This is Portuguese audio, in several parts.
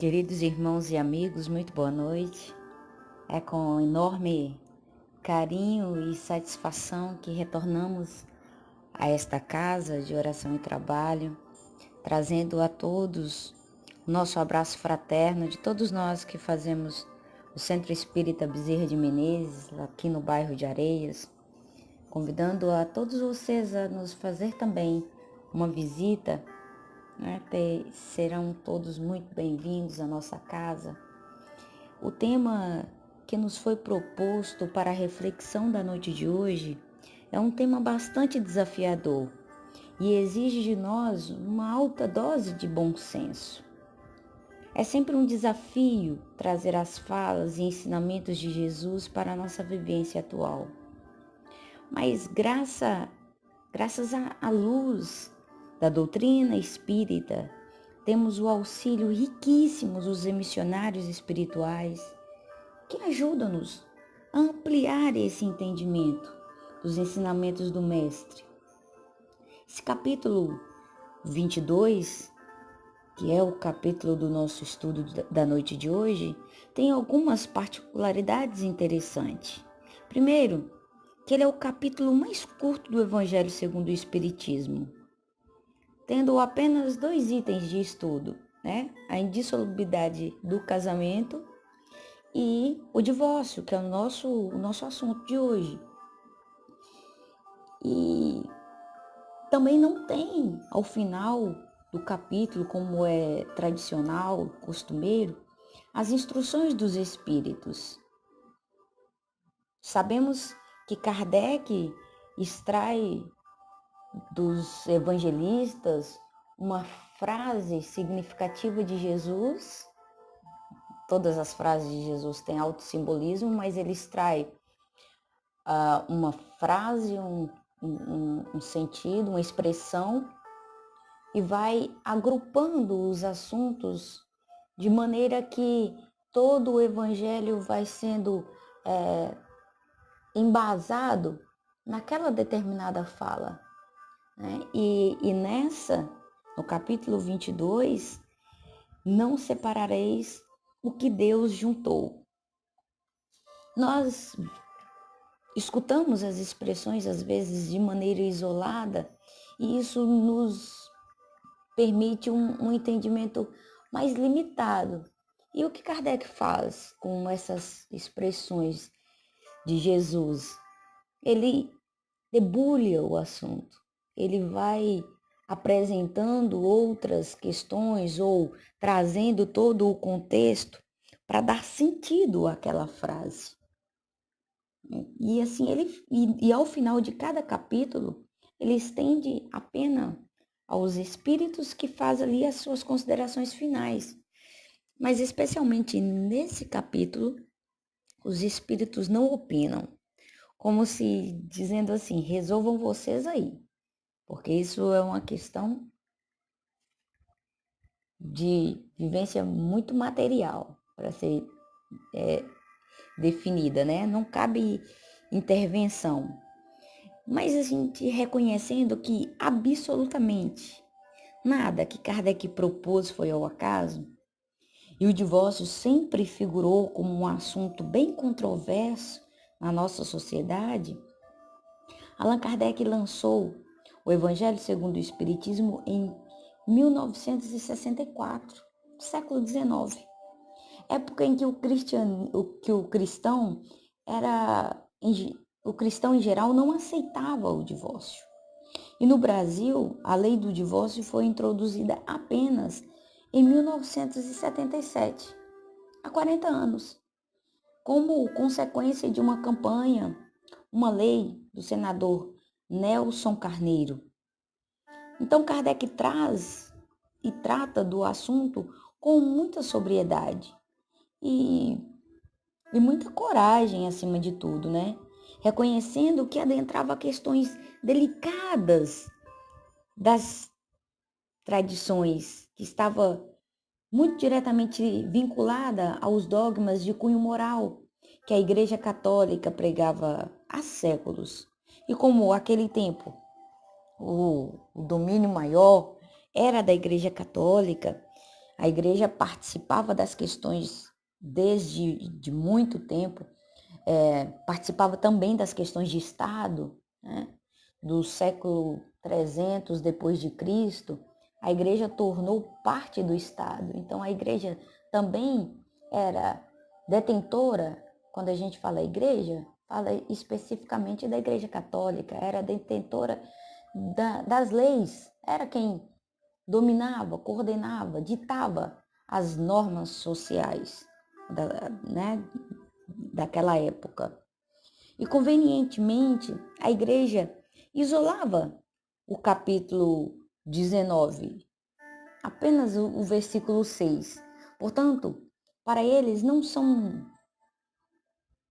Queridos irmãos e amigos, muito boa noite. É com enorme carinho e satisfação que retornamos a esta casa de oração e trabalho, trazendo a todos o nosso abraço fraterno de todos nós que fazemos o Centro Espírita Bezerra de Menezes, aqui no bairro de Areias, convidando a todos vocês a nos fazer também uma visita, né? Serão todos muito bem-vindos à nossa casa. O tema que nos foi proposto para a reflexão da noite de hoje é um tema bastante desafiador e exige de nós uma alta dose de bom senso. É sempre um desafio trazer as falas e ensinamentos de Jesus para a nossa vivência atual. Mas graças à luz da doutrina espírita, temos o auxílio riquíssimo dos missionários espirituais que ajudam-nos a ampliar esse entendimento dos ensinamentos do Mestre. Esse capítulo 22, que é o capítulo do nosso estudo da noite de hoje, tem algumas particularidades interessantes. Primeiro, que ele é o capítulo mais curto do Evangelho segundo o Espiritismo, tendo apenas 2 itens de estudo, né? A indissolubilidade do casamento e o divórcio, que é o nosso assunto de hoje. E também não tem, ao final do capítulo, como é tradicional, costumeiro, as instruções dos espíritos. Sabemos que Kardec extrai dos evangelistas uma frase significativa de Jesus. Todas as frases de Jesus têm autossimbolismo, mas ele extrai uma frase, um sentido, uma expressão e vai agrupando os assuntos de maneira que todo o evangelho vai sendo embasado naquela determinada fala, né? E no capítulo 22, não separareis o que Deus juntou. Nós escutamos as expressões, às vezes, de maneira isolada, e isso nos permite um entendimento mais limitado. E o que Kardec faz com essas expressões de Jesus? Ele debulha o assunto, ele vai apresentando outras questões ou trazendo todo o contexto para dar sentido àquela frase. E assim, e ao final de cada capítulo, ele estende a pena aos espíritos que faz ali as suas considerações finais. Mas especialmente nesse capítulo, os espíritos não opinam, como se dizendo assim, resolvam vocês aí, porque isso é uma questão de vivência muito material para ser definida, né? Não cabe intervenção. Mas a gente reconhecendo que absolutamente nada que Kardec propôs foi ao acaso, e o divórcio sempre figurou como um assunto bem controverso na nossa sociedade, Allan Kardec lançou o Evangelho segundo o Espiritismo em 1964, século XIX, época em que o cristão em geral não aceitava o divórcio. E no Brasil, a lei do divórcio foi introduzida apenas em 1977, há 40 anos, como consequência de uma campanha, uma lei do senador Nelson Carneiro. Então, Kardec traz e trata do assunto com muita sobriedade e muita coragem, acima de tudo, né? Reconhecendo que adentrava questões delicadas das tradições, que estava muito diretamente vinculada aos dogmas de cunho moral que a Igreja Católica pregava há séculos. E como aquele tempo o domínio maior era da Igreja Católica, A igreja participava das questões desde de muito tempo, participava também das questões de Estado, né? Do século 300 depois de Cristo, a igreja tornou parte do Estado. Então a igreja também era detentora, quando a gente fala igreja, fala especificamente da Igreja Católica, era detentora das leis, era quem dominava, coordenava, ditava as normas sociais né, daquela época. E convenientemente, a igreja isolava o capítulo 19, apenas o versículo 6. Portanto, para eles não são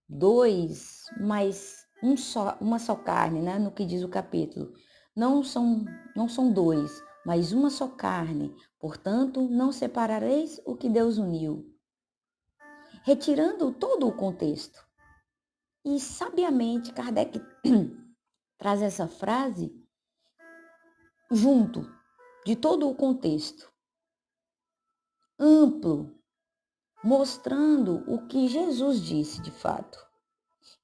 dois, mas uma só carne, né? No que diz o capítulo. Não são dois, mas uma só carne. Portanto, não separareis o que Deus uniu. Retirando todo o contexto. E sabiamente Kardec traz essa frase junto de todo o contexto, amplo, mostrando o que Jesus disse de fato.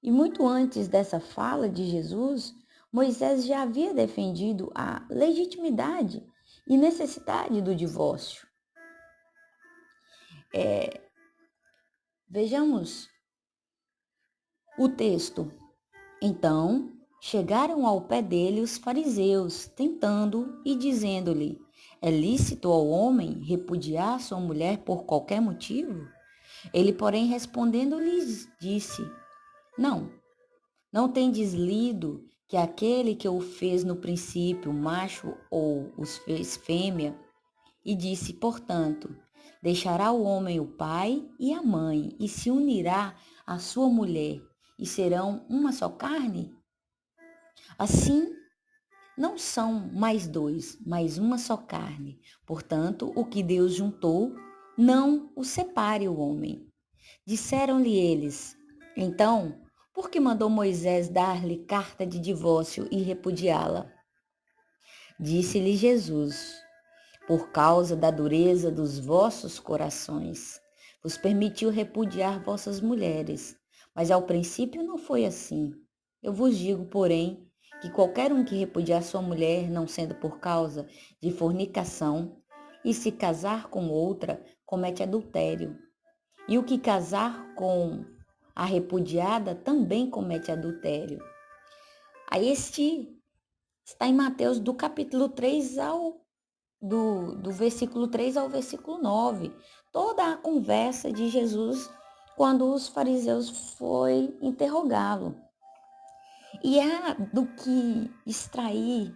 E muito antes dessa fala de Jesus, Moisés já havia defendido a legitimidade e necessidade do divórcio. Vejamos o texto. Então, chegaram ao pé dele os fariseus, tentando e dizendo-lhe: é lícito ao homem repudiar sua mulher por qualquer motivo? Ele, porém, respondendo, lhes disse: não tendes lido que aquele que o fez no princípio, macho ou os fez fêmea, e disse, portanto, deixará o homem o pai e a mãe, e se unirá à sua mulher, e serão uma só carne? Assim, não são mais dois, mas uma só carne. Portanto, o que Deus juntou, não o separe o homem. Disseram-lhe eles, então, por que mandou Moisés dar-lhe carta de divórcio e repudiá-la? Disse-lhe Jesus, por causa da dureza dos vossos corações, vos permitiu repudiar vossas mulheres, mas ao princípio não foi assim. Eu vos digo, porém, que qualquer um que repudiar sua mulher, não sendo por causa de fornicação, e se casar com outra, comete adultério. E o que casar com a repudiada também comete adultério. Aí este está em Mateus do capítulo 3 do versículo 3 ao versículo 9. Toda a conversa de Jesus quando os fariseus foi interrogá-lo. E há do que extrair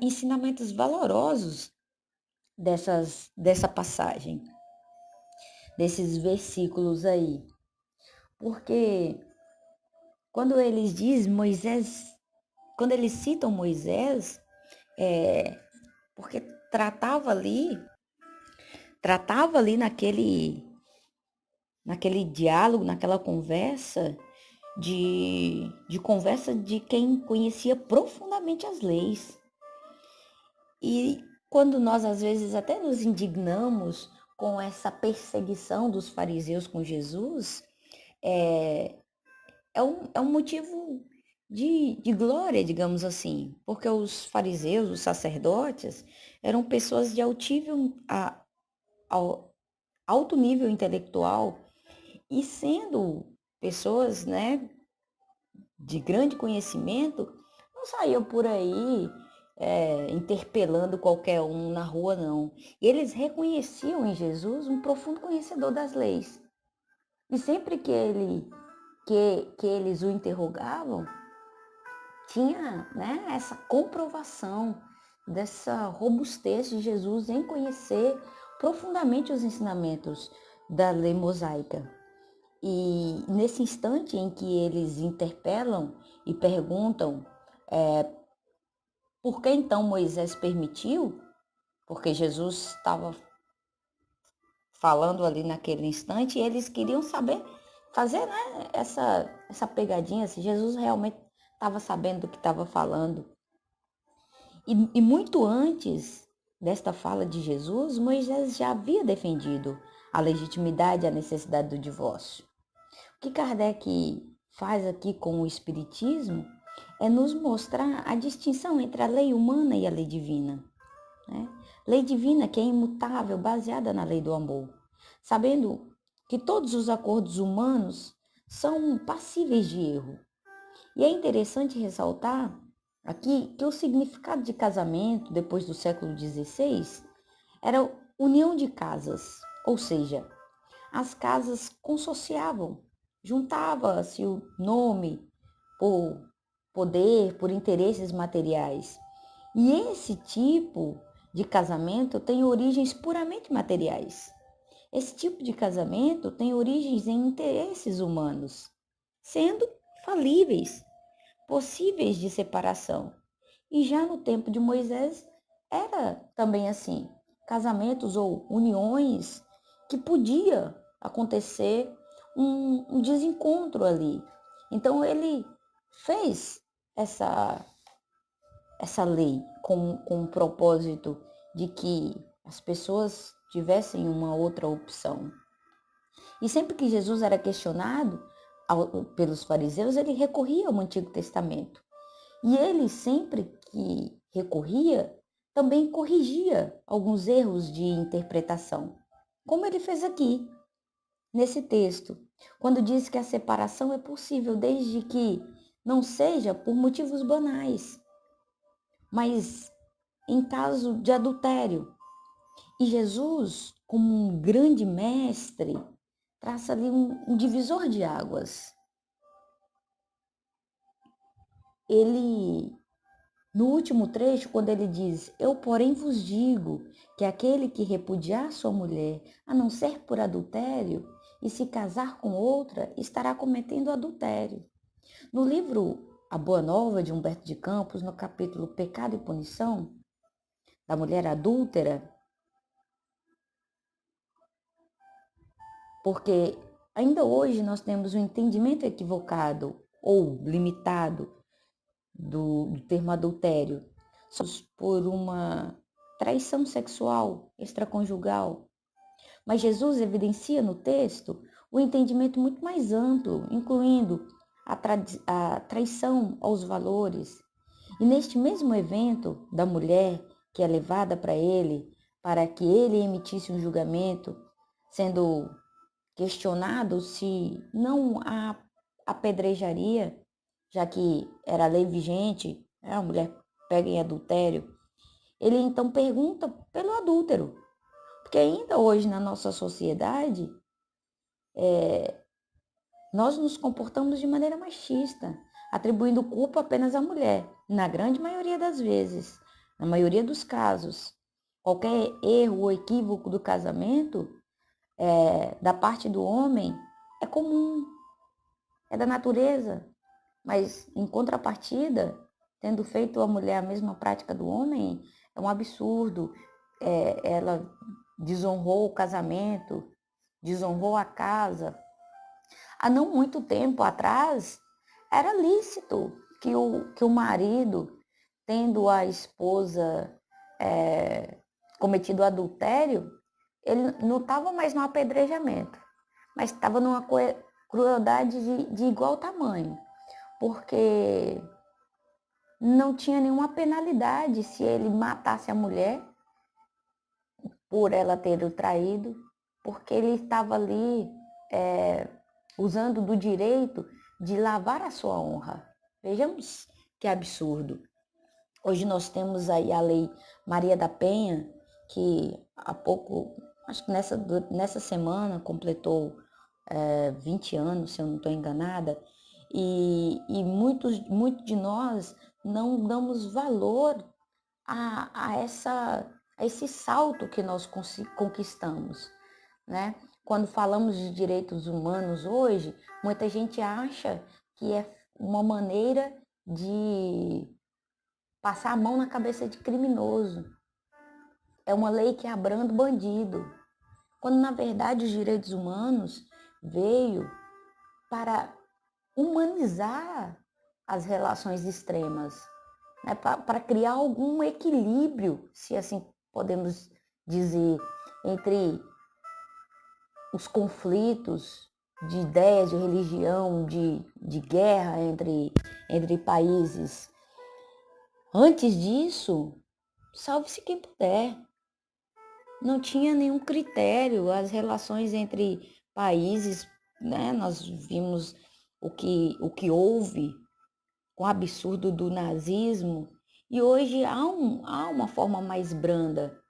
ensinamentos valorosos dessa passagem, desses versículos aí. Porque quando eles dizem Moisés, quando eles citam Moisés, porque tratava ali naquele diálogo, naquela conversa, de conversa de quem conhecia profundamente as leis. E quando nós às vezes até nos indignamos com essa perseguição dos fariseus com Jesus, é um motivo de glória, digamos assim, porque os fariseus, os sacerdotes, eram pessoas de alto nível intelectual e sendo pessoas, né, de grande conhecimento, não saíam por aí interpelando qualquer um na rua, não. E eles reconheciam em Jesus um profundo conhecedor das leis. E sempre que eles o interrogavam, tinha, né, essa comprovação dessa robustez de Jesus em conhecer profundamente os ensinamentos da lei mosaica. E nesse instante em que eles interpelam e perguntam por que então Moisés permitiu, porque Jesus estava falando ali naquele instante, e eles queriam saber, fazer, né, essa pegadinha, se Jesus realmente estava sabendo do que estava falando. E muito antes desta fala de Jesus, Moisés já havia defendido a legitimidade e a necessidade do divórcio. O que Kardec faz aqui com o Espiritismo é nos mostrar a distinção entre a lei humana e a lei divina. Né? Lei divina que é imutável, baseada na lei do amor, sabendo que todos os acordos humanos são passíveis de erro. E é interessante ressaltar aqui que o significado de casamento, depois do século XVI, era união de casas, ou seja, as casas consociavam, juntava-se o nome por poder, por interesses materiais. E esse tipo de casamento tem origens puramente materiais. Esse tipo de casamento tem origens em interesses humanos, sendo falíveis, possíveis de separação. E já no tempo de Moisés era também assim, casamentos ou uniões que podia acontecer um desencontro ali. Então ele fez essa lei com o propósito de que as pessoas tivessem uma outra opção. E sempre que Jesus era questionado pelos fariseus, ele recorria ao Antigo Testamento. E ele sempre que recorria, também corrigia alguns erros de interpretação, como ele fez aqui, nesse texto, quando diz que a separação é possível desde que não seja por motivos banais, mas em caso de adultério. E Jesus, como um grande mestre, traça ali um divisor de águas. Ele, no último trecho, quando ele diz: Eu, porém, vos digo que aquele que repudiar sua mulher, a não ser por adultério, e se casar com outra, estará cometendo adultério. No livro A Boa Nova, de Humberto de Campos, no capítulo Pecado e Punição, da mulher adúltera, porque ainda hoje nós temos um entendimento equivocado ou limitado do termo adultério, por uma traição sexual extraconjugal. Mas Jesus evidencia no texto o entendimento muito mais amplo, incluindo a traição aos valores. E neste mesmo evento da mulher que é levada para ele, para que ele emitisse um julgamento, sendo questionado se não a apedrejaria, já que era a lei vigente, a mulher pega em adultério. Ele então pergunta pelo adúltero, porque ainda hoje na nossa sociedade, nós nos comportamos de maneira machista, atribuindo culpa apenas à mulher, na grande maioria das vezes, na maioria dos casos. Qualquer erro ou equívoco do casamento, da parte do homem, é comum, é da natureza, mas em contrapartida, tendo feito a mulher a mesma prática do homem, é um absurdo. Ela desonrou o casamento, desonrou a casa. Há não muito tempo atrás, era lícito que o marido, tendo a esposa cometido adultério, ele não estava mais no apedrejamento, mas estava numa crueldade de igual tamanho, porque não tinha nenhuma penalidade se ele matasse a mulher por ela ter o traído, porque ele estava ali usando do direito de lavar a sua honra. Vejamos que absurdo. Hoje nós temos aí a lei Maria da Penha, que há pouco, acho que nessa semana completou 20 anos, se eu não estou enganada, e muitos de nós não damos valor a esse salto que nós conquistamos, né? Quando falamos de direitos humanos hoje, muita gente acha que é uma maneira de passar a mão na cabeça de criminoso. É uma lei que abranda o bandido. Quando, na verdade, os direitos humanos veio para humanizar as relações extremas, né? Para criar algum equilíbrio, se assim podemos dizer, entre os conflitos de ideias, de religião, de guerra entre países. Antes disso, salve-se quem puder. Não tinha nenhum critério as relações entre países, né? Nós vimos o que houve com o absurdo do nazismo, e hoje há uma forma mais branda.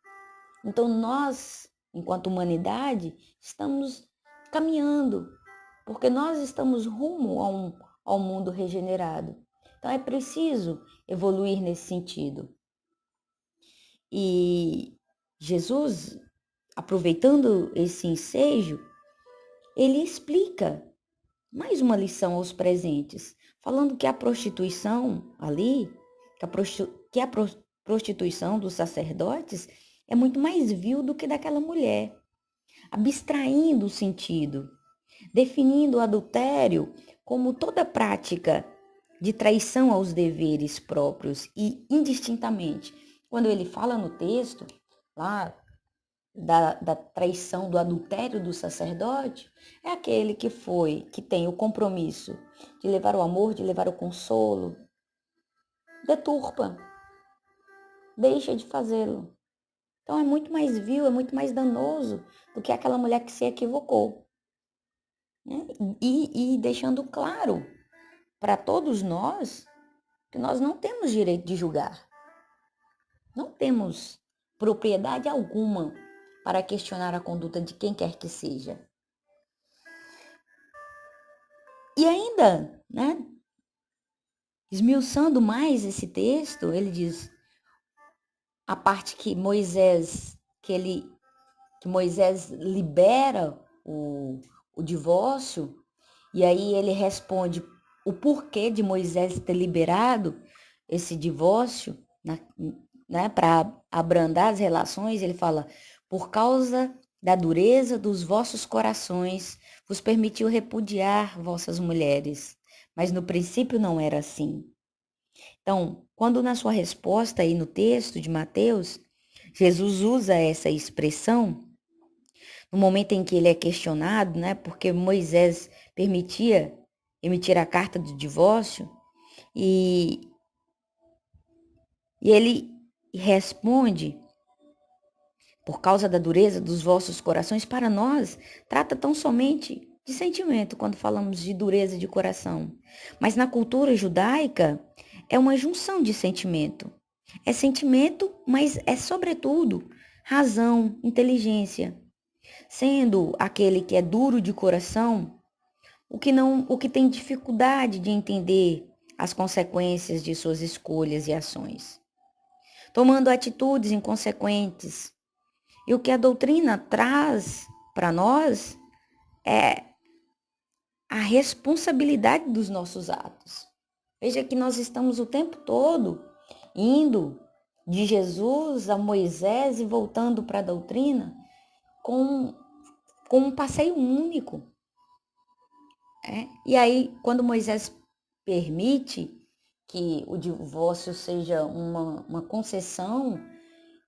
Então nós, enquanto humanidade, estamos caminhando, porque nós estamos rumo ao mundo regenerado. Então é preciso evoluir nesse sentido. E Jesus, aproveitando esse ensejo, ele explica mais uma lição aos presentes, falando que a prostituição ali, que a prostituição dos sacerdotes é muito mais vil do que daquela mulher, abstraindo o sentido, definindo o adultério como toda prática de traição aos deveres próprios e indistintamente. Quando ele fala no texto, lá da traição, do adultério do sacerdote, é aquele que tem o compromisso de levar o amor, de levar o consolo, deturpa, deixa de fazê-lo. Então é muito mais vil, é muito mais danoso do que aquela mulher que se equivocou. Né? E deixando claro para todos nós que nós não temos direito de julgar. Não temos propriedade alguma para questionar a conduta de quem quer que seja. E ainda, né, esmiuçando mais esse texto, ele diz a parte que Moisés libera o divórcio, e aí ele responde o porquê de Moisés ter liberado esse divórcio, né, para abrandar as relações. Ele fala: por causa da dureza dos vossos corações, vos permitiu repudiar vossas mulheres. Mas no princípio não era assim. Então, quando na sua resposta aí no texto de Mateus, Jesus usa essa expressão, no momento em que ele é questionado, né, porque Moisés permitia emitir a carta do divórcio, e ele responde: por causa da dureza dos vossos corações, para nós, trata tão somente de sentimento quando falamos de dureza de coração. Mas na cultura judaica, é uma junção de sentimento. É sentimento, mas é sobretudo razão, inteligência. Sendo aquele que é duro de coração, o que tem dificuldade de entender as consequências de suas escolhas e ações, tomando atitudes inconsequentes. E o que a doutrina traz para nós é a responsabilidade dos nossos atos. Veja que nós estamos o tempo todo indo de Jesus a Moisés e voltando para a doutrina com um passeio único. E aí, quando Moisés permite que o divórcio seja uma concessão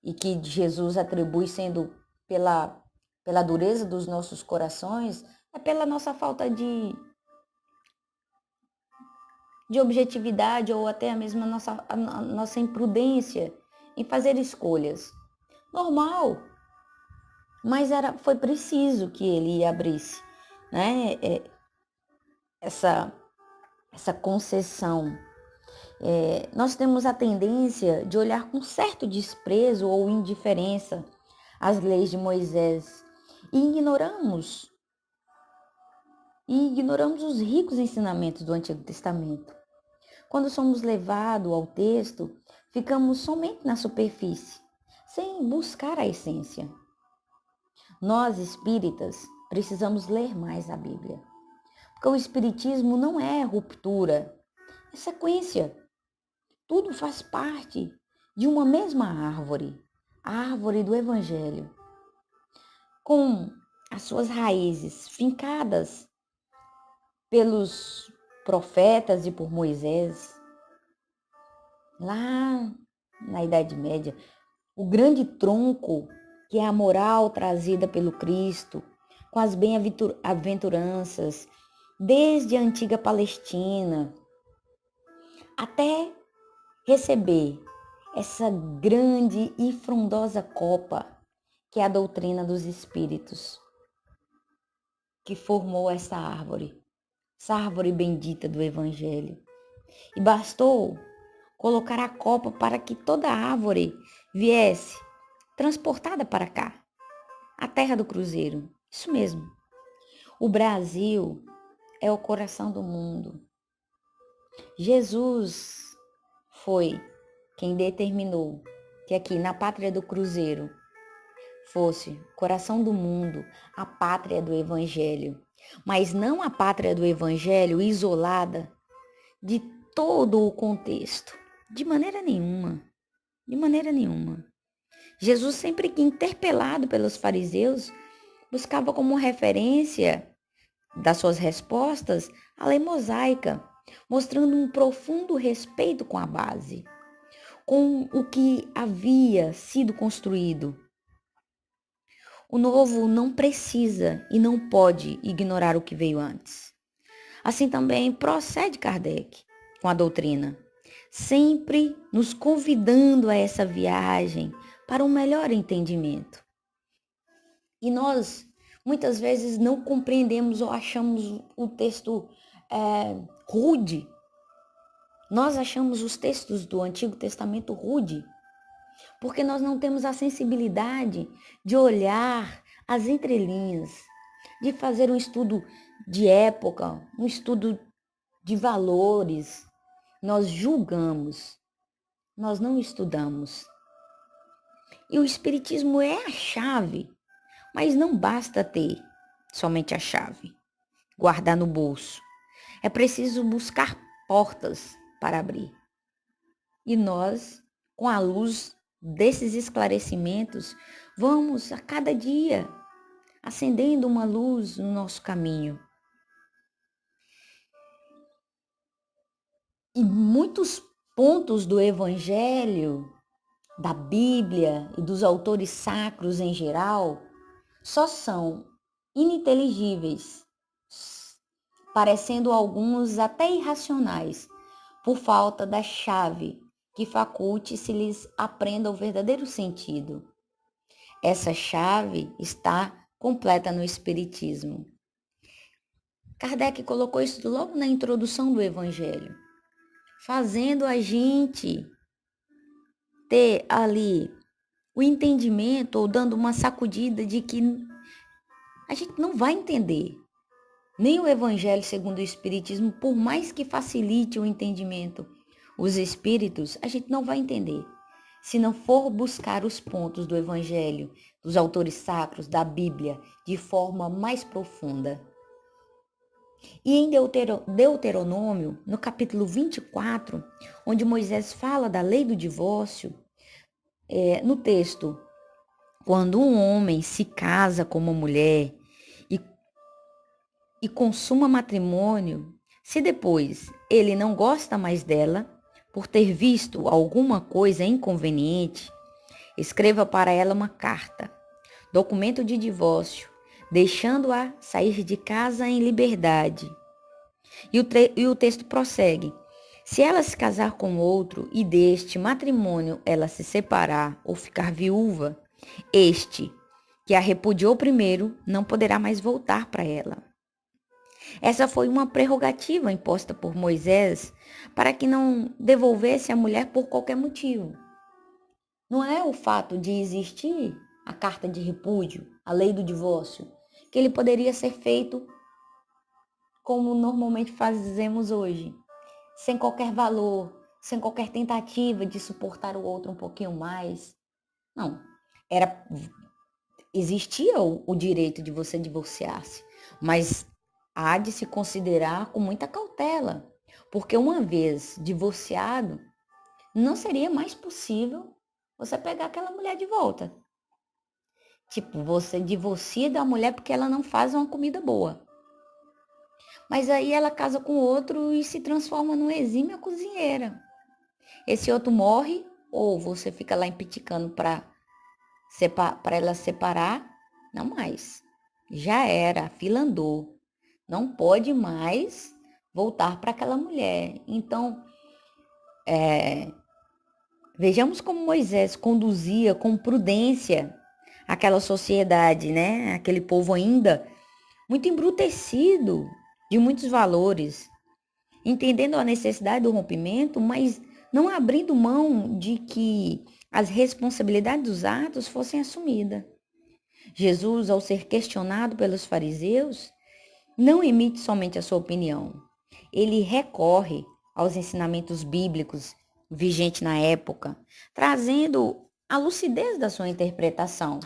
e que Jesus atribui sendo pela dureza dos nossos corações, é pela nossa falta de objetividade ou até mesmo a nossa imprudência em fazer escolhas. Normal, mas foi preciso que ele abrisse, né, essa concessão. Nós temos a tendência de olhar com certo desprezo ou indiferença as leis de Moisés e ignoramos os ricos ensinamentos do Antigo Testamento. Quando somos levados ao texto, ficamos somente na superfície, sem buscar a essência. Nós, espíritas, precisamos ler mais a Bíblia, porque o espiritismo não é ruptura, é sequência. Tudo faz parte de uma mesma árvore, a árvore do Evangelho, com as suas raízes fincadas pelos profetas e por Moisés, lá na Idade Média, o grande tronco que é a moral trazida pelo Cristo, com as bem-aventuranças, desde a antiga Palestina, até receber essa grande e frondosa copa, que é a doutrina dos Espíritos, que formou essa árvore bendita do Evangelho. E bastou colocar a copa para que toda a árvore viesse transportada para cá, a terra do Cruzeiro. Isso mesmo. O Brasil é o coração do mundo. Jesus foi quem determinou que aqui na pátria do Cruzeiro fosse coração do mundo, a pátria do Evangelho, mas não a pátria do Evangelho isolada de todo o contexto, de maneira nenhuma, de maneira nenhuma. Jesus, sempre que interpelado pelos fariseus, buscava como referência das suas respostas a lei mosaica, mostrando um profundo respeito com a base, com o que havia sido construído. O novo não precisa e não pode ignorar o que veio antes. Assim também procede Kardec com a doutrina, sempre nos convidando a essa viagem para um melhor entendimento. E nós, muitas vezes, não compreendemos ou achamos o texto rude. Nós achamos os textos do Antigo Testamento rude, porque nós não temos a sensibilidade de olhar as entrelinhas, de fazer um estudo de época, um estudo de valores. Nós julgamos, nós não estudamos. E o Espiritismo é a chave, mas não basta ter somente a chave, guardar no bolso. É preciso buscar portas para abrir. E nós, com a luz desses esclarecimentos, vamos a cada dia acendendo uma luz no nosso caminho. E muitos pontos do Evangelho, da Bíblia e dos autores sacros em geral, só são ininteligíveis, parecendo alguns até irracionais, por falta da chave que faculte se lhes aprenda o verdadeiro sentido. Essa chave está completa no Espiritismo. Kardec colocou isso logo na introdução do Evangelho, fazendo a gente ter ali o entendimento ou dando uma sacudida de que a gente não vai entender nem o Evangelho segundo o Espiritismo, por mais que facilite o entendimento. Os Espíritos, a gente não vai entender se não for buscar os pontos do Evangelho, dos autores sacros, da Bíblia, de forma mais profunda. E em Deuteronômio, no capítulo 24, onde Moisés fala da lei do divórcio, no texto, quando um homem se casa com uma mulher e consuma matrimônio, se depois ele não gosta mais dela, por ter visto alguma coisa inconveniente, escreva para ela uma carta, documento de divórcio, deixando-a sair de casa em liberdade. E o texto prossegue. Se ela se casar com outro e deste matrimônio ela se separar ou ficar viúva, este, que a repudiou primeiro, não poderá mais voltar para ela. Essa foi uma prerrogativa imposta por Moisés para que não devolvesse a mulher por qualquer motivo. Não é o fato de existir a carta de repúdio, a lei do divórcio, que ele poderia ser feito como normalmente fazemos hoje, sem qualquer valor, sem qualquer tentativa de suportar o outro um pouquinho mais. Não, existia o direito de você divorciar-se, mas há de se considerar com muita cautela, porque uma vez divorciado, não seria mais possível você pegar aquela mulher de volta. Tipo, você divorcia da mulher porque ela não faz uma comida boa. Mas aí ela casa com outro e se transforma numa exímia cozinheira. Esse outro morre ou você fica lá impiticando para ela separar, não mais. Já era, a fila andou. Não pode mais voltar para aquela mulher. Então, vejamos como Moisés conduzia com prudência aquela sociedade, né? Aquele povo ainda muito embrutecido de muitos valores, entendendo a necessidade do rompimento, mas não abrindo mão de que as responsabilidades dos atos fossem assumidas. Jesus, ao ser questionado pelos fariseus, não emite somente a sua opinião. Ele recorre aos ensinamentos bíblicos vigentes na época, trazendo a lucidez da sua interpretação.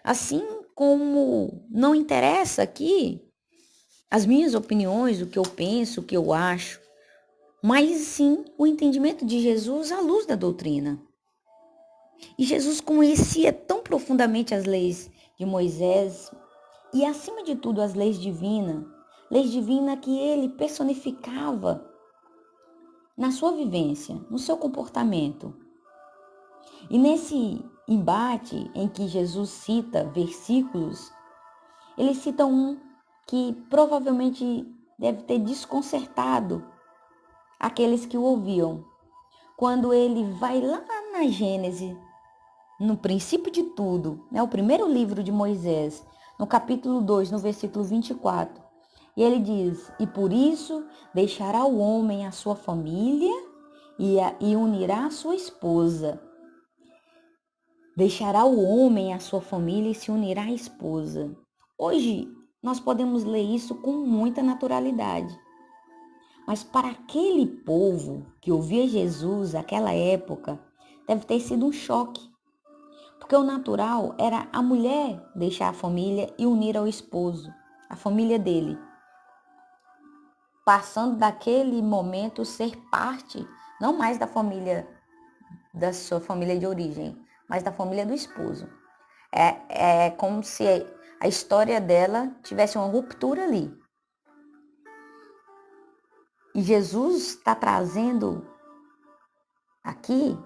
Assim como não interessa aqui as minhas opiniões, o que eu penso, o que eu acho, mas sim o entendimento de Jesus à luz da doutrina. E Jesus conhecia tão profundamente as leis de Moisés e, acima de tudo, as leis divinas que ele personificava na sua vivência, no seu comportamento. E nesse embate em que Jesus cita versículos, ele cita um que provavelmente deve ter desconcertado aqueles que o ouviam. Quando ele vai lá na Gênesis, no princípio de tudo, né, o primeiro livro de Moisés, no capítulo 2, no versículo 24, e ele diz: "E por isso deixará o homem a sua família e unirá a sua esposa." Deixará o homem a sua família e se unirá à esposa. Hoje, nós podemos ler isso com muita naturalidade. Mas para aquele povo que ouvia Jesus naquela época, deve ter sido um choque. Porque o natural era a mulher deixar a família e unir ao esposo, a família dele. Passando daquele momento ser parte, não mais da família, da sua família de origem, mas da família do esposo. É como se a história dela tivesse uma ruptura ali. E Jesus está trazendo aqui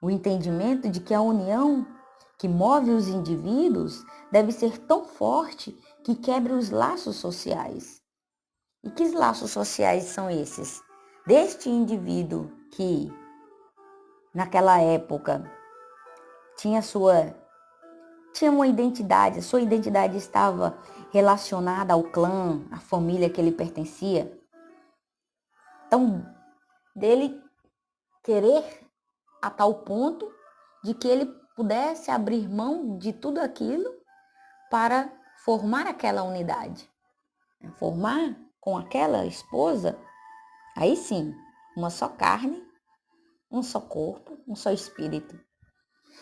o entendimento de que a união que move os indivíduos deve ser tão forte que quebre os laços sociais. E que laços sociais são esses? Deste indivíduo que, naquela época, tinha uma identidade, a sua identidade estava relacionada ao clã, à família que ele pertencia. Então, dele querer a tal ponto de que ele pudesse abrir mão de tudo aquilo para formar aquela unidade. Formar com aquela esposa, aí sim, uma só carne, um só corpo, um só espírito.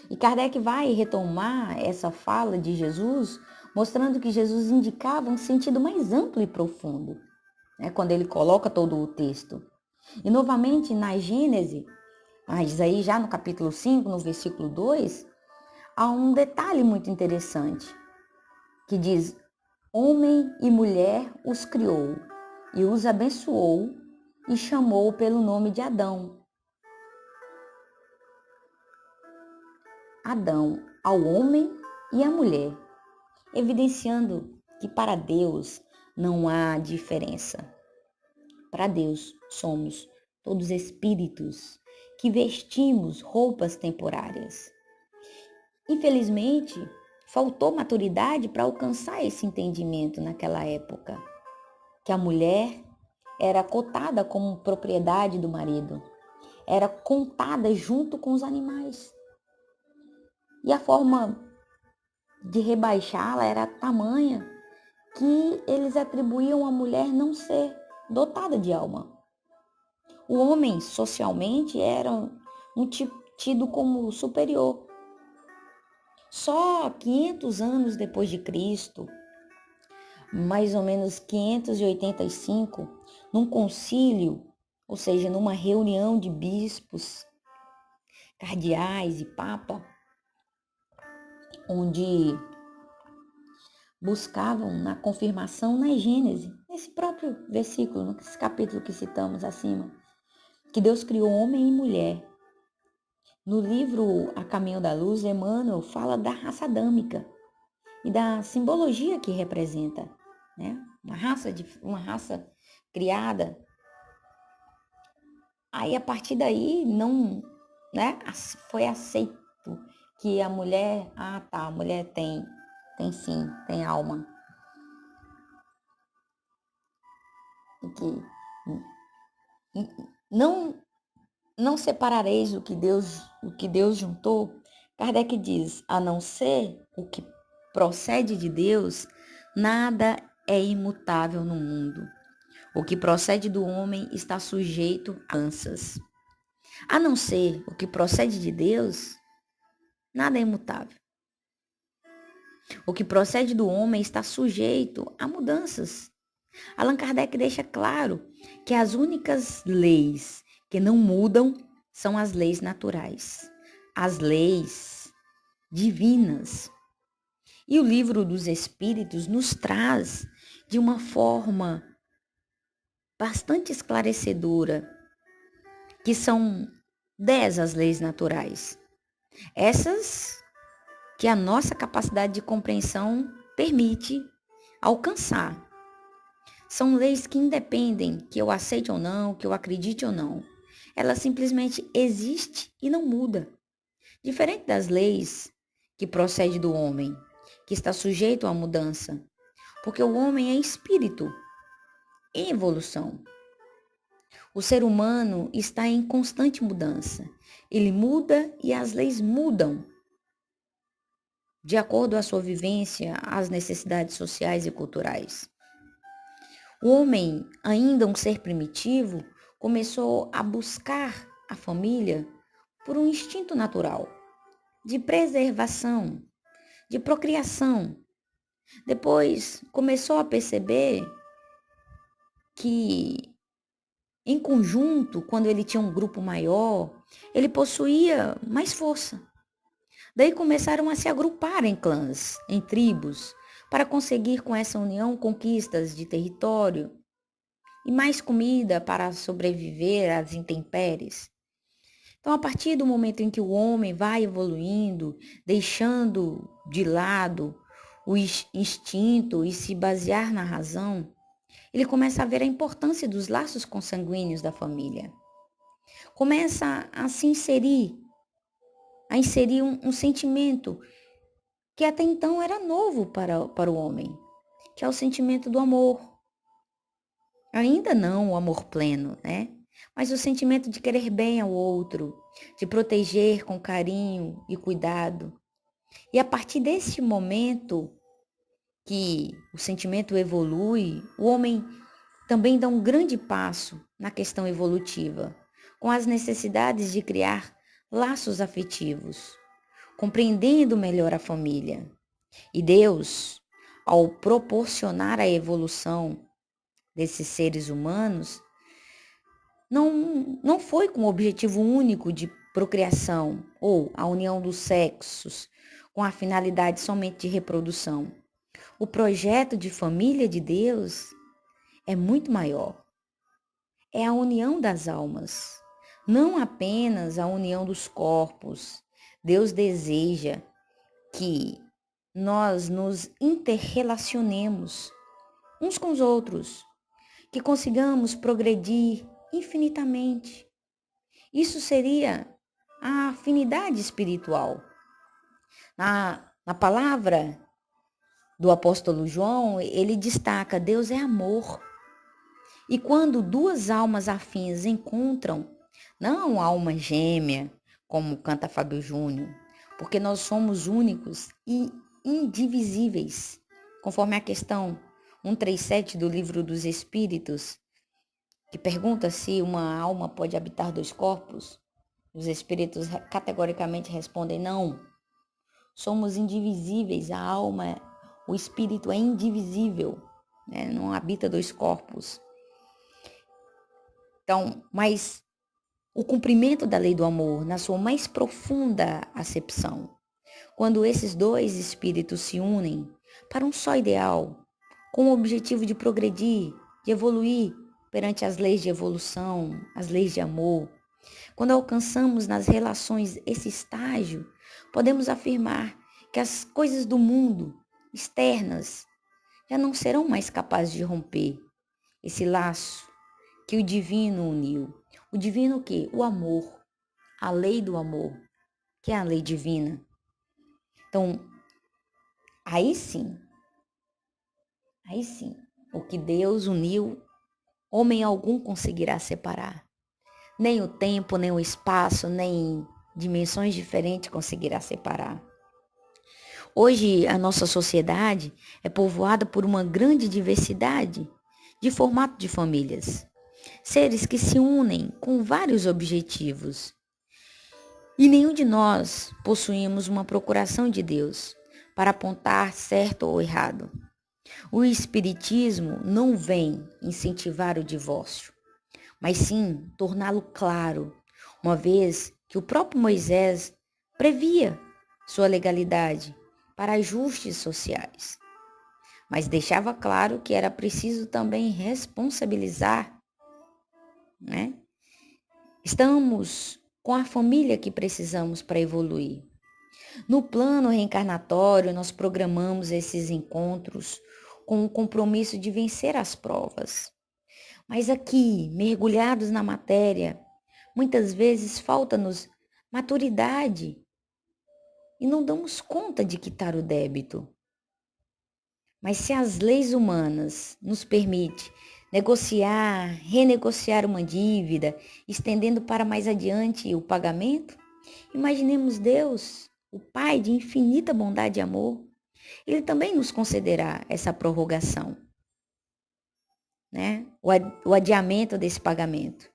E Kardec vai retomar essa fala de Jesus, mostrando que Jesus indicava um sentido mais amplo e profundo, né, quando ele coloca todo o texto. E novamente na Gênese, mas aí já no capítulo 5, no versículo 2, há um detalhe muito interessante, que diz: "Homem e mulher os criou, e os abençoou, e chamou pelo nome de Adão." Adão ao homem e à mulher, evidenciando que para Deus não há diferença. Para Deus somos todos espíritos que vestimos roupas temporárias. Infelizmente, faltou maturidade para alcançar esse entendimento naquela época, que a mulher era cotada como propriedade do marido, era contada junto com os animais. E a forma de rebaixá-la era tamanha que eles atribuíam à mulher não ser dotada de alma. O homem, socialmente, era tido como superior. Só 500 anos depois de Cristo, mais ou menos 585, num concílio, ou seja, numa reunião de bispos, cardeais e papa, onde buscavam na confirmação na Gênese, nesse próprio versículo, nesse capítulo que citamos acima, que Deus criou homem e mulher. No livro A Caminho da Luz, Emmanuel fala da raça adâmica e da simbologia que representa, né? Uma raça criada. Aí a partir daí não, né? Foi aceito que a mulher, a mulher tem sim, tem alma. E que não não separareis o que Deus juntou. Kardec diz, a não ser o que procede de Deus, nada é imutável no mundo. O que procede do homem está sujeito a mudanças. A não ser o que procede de Deus, nada é imutável. O que procede do homem está sujeito a mudanças. Allan Kardec deixa claro que as únicas leis que não mudam são as leis naturais, as leis divinas. E o Livro dos Espíritos nos traz de uma forma bastante esclarecedora que são 10 as leis naturais. Essas que a nossa capacidade de compreensão permite alcançar. São leis que independem que eu aceite ou não, que eu acredite ou não. Ela simplesmente existe e não muda. Diferente das leis que procedem do homem, que está sujeito à mudança. Porque o homem é espírito em evolução. O ser humano está em constante mudança. Ele muda e as leis mudam de acordo à sua vivência, às necessidades sociais e culturais. O homem, ainda um ser primitivo, começou a buscar a família por um instinto natural, de preservação, de procriação. Depois começou a perceber que, em conjunto, quando ele tinha um grupo maior, ele possuía mais força. Daí começaram a se agrupar em clãs, em tribos, para conseguir com essa união conquistas de território e mais comida para sobreviver às intempéries. Então, a partir do momento em que o homem vai evoluindo, deixando de lado o instinto e se basear na razão, ele começa a ver a importância dos laços consanguíneos da família. Começa a se inserir, um sentimento que até então era novo para o homem, que é o sentimento do amor. Ainda não o amor pleno, né? Mas o sentimento de querer bem ao outro, de proteger com carinho e cuidado. E a partir desse momento que o sentimento evolui, o homem também dá um grande passo na questão evolutiva, com as necessidades de criar laços afetivos, compreendendo melhor a família. E Deus, ao proporcionar a evolução desses seres humanos, não foi com o objetivo único de procriação ou a união dos sexos, com a finalidade somente de reprodução. O projeto de família de Deus é muito maior. É a união das almas, não apenas a união dos corpos. Deus deseja que nós nos interrelacionemos uns com os outros, que consigamos progredir infinitamente. Isso seria a afinidade espiritual. Na palavra do apóstolo João, ele destaca: Deus é amor. E quando duas almas afins encontram, não alma gêmea, como canta Fábio Júnior, porque nós somos únicos e indivisíveis, conforme a questão 137 do Livro dos Espíritos, que pergunta se uma alma pode habitar dois corpos. Os espíritos categoricamente respondem não. Somos indivisíveis, a alma, o espírito é indivisível, né? Não habita dois corpos. Então, mas o cumprimento da lei do amor na sua mais profunda acepção, quando esses dois espíritos se unem para um só ideal, com o objetivo de progredir, de evoluir perante as leis de evolução, as leis de amor, Quando alcançamos nas relações esse estágio, podemos afirmar que as coisas do mundo, externas, já não serão mais capazes de romper esse laço que o divino uniu. O divino o quê? O amor, a lei do amor, que é a lei divina. Então, aí sim, o que Deus uniu, homem algum conseguirá separar. Nem o tempo, nem o espaço, nem dimensões diferentes conseguirá separar. Hoje, a nossa sociedade é povoada por uma grande diversidade de formato de famílias. Seres que se unem com vários objetivos. E nenhum de nós possuímos uma procuração de Deus para apontar certo ou errado. O Espiritismo não vem incentivar o divórcio, mas sim torná-lo claro, uma vez que o próprio Moisés previa sua legalidade para ajustes sociais, mas deixava claro que era preciso também responsabilizar, né? Estamos com a família que precisamos para evoluir. No plano reencarnatório, nós programamos esses encontros com o compromisso de vencer as provas. Mas aqui, mergulhados na matéria, muitas vezes falta-nos maturidade e não damos conta de quitar o débito. Mas se as leis humanas nos permitem negociar, renegociar uma dívida, estendendo para mais adiante o pagamento, imaginemos Deus, o Pai de infinita bondade e amor, Ele também nos concederá essa prorrogação, né? O adiamento desse pagamento,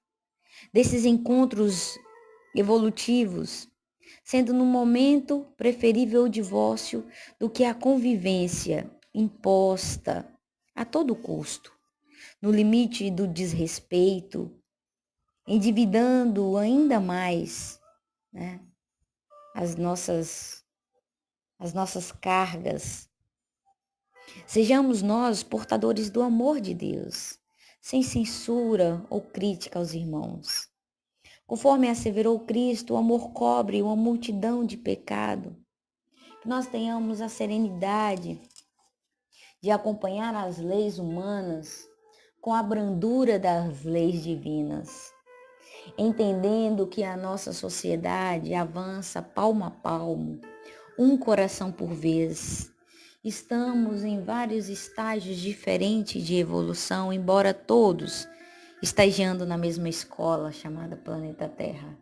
desses encontros evolutivos, sendo no momento preferível o divórcio do que a convivência imposta a todo custo, no limite do desrespeito, endividando ainda mais, né, as nossas cargas. Sejamos nós portadores do amor de Deus, sem censura ou crítica aos irmãos. Conforme asseverou Cristo, o amor cobre uma multidão de pecado. Que nós tenhamos a serenidade de acompanhar as leis humanas com a brandura das leis divinas, entendendo que a nossa sociedade avança palmo a palmo, um coração por vez. Estamos em vários estágios diferentes de evolução, embora todos estagiando na mesma escola chamada Planeta Terra.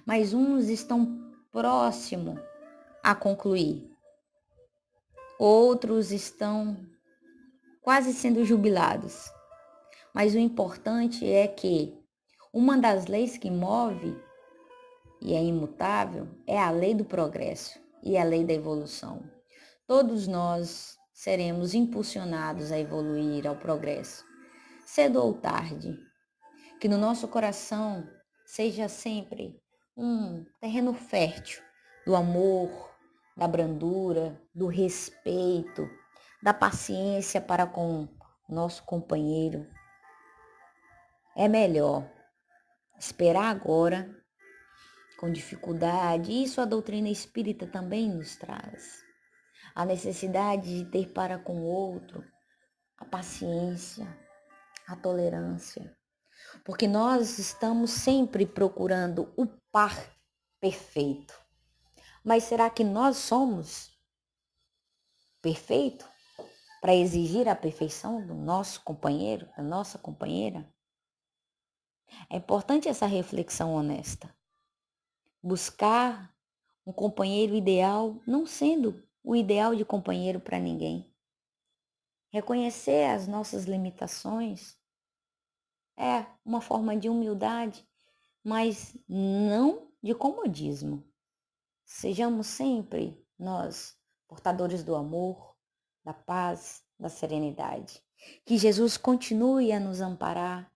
Mas uns estão próximos a concluir, outros estão quase sendo jubilados. Mas o importante é que uma das leis que move e é imutável é a lei do progresso e a lei da evolução. Todos nós seremos impulsionados a evoluir ao progresso, cedo ou tarde. Que no nosso coração seja sempre um terreno fértil do amor, da brandura, do respeito, da paciência para com nosso companheiro. É melhor esperar agora, com dificuldade. Isso a doutrina espírita também nos traz. A necessidade de ter para com o outro a paciência, a tolerância. Porque nós estamos sempre procurando o par perfeito. Mas será que nós somos perfeitos para exigir a perfeição do nosso companheiro, da nossa companheira? É importante essa reflexão honesta. Buscar um companheiro ideal, não sendo o ideal de companheiro para ninguém. Reconhecer as nossas limitações é uma forma de humildade, mas não de comodismo. Sejamos sempre nós portadores do amor, da paz, da serenidade. Que Jesus continue a nos amparar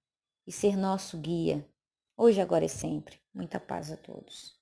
e ser nosso guia, hoje, agora e sempre. Muita paz a todos.